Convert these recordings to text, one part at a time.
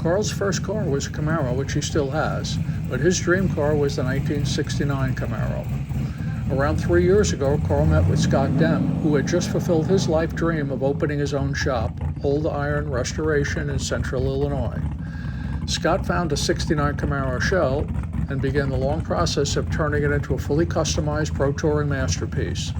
Carl's first car was a Camaro, which he still has, but his dream car was the 1969 Camaro. Around 3 years ago, Carl met with Scott Dehm, who had just fulfilled his life dream of opening his own shop, Old Iron Restoration in Central Illinois. Scott found a 69 Camaro shell and began the long process of turning it into a fully customized Pro Touring masterpiece.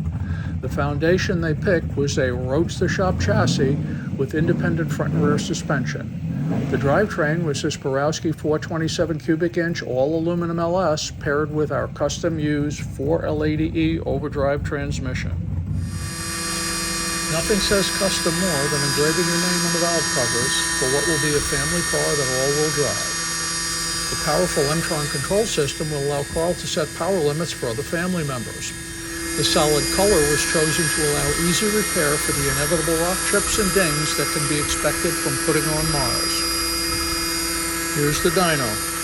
The foundation they picked was a Roadster Shop chassis with independent front and rear suspension. The drivetrain was this Borowski 427 cubic inch all aluminum LS paired with our custom Hughes 4L80E overdrive transmission. Nothing says custom more than engraving your name on the valve covers for what will be a family car that all will drive. The powerful Emtron control system will allow Carl to set power limits for other family members. The solid color was chosen to allow easy repair for the inevitable rock chips and dings that can be expected from putting on Mars. Here's the dyno.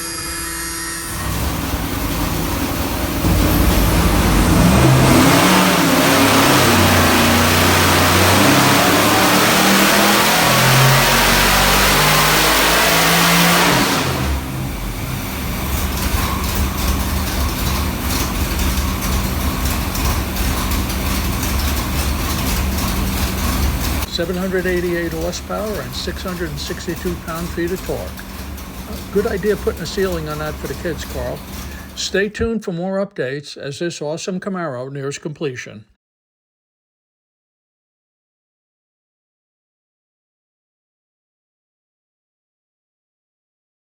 788 horsepower and 662 pound-feet of torque. Good idea putting a ceiling on that for the kids, Carl. Stay tuned for more updates as this awesome Camaro nears completion.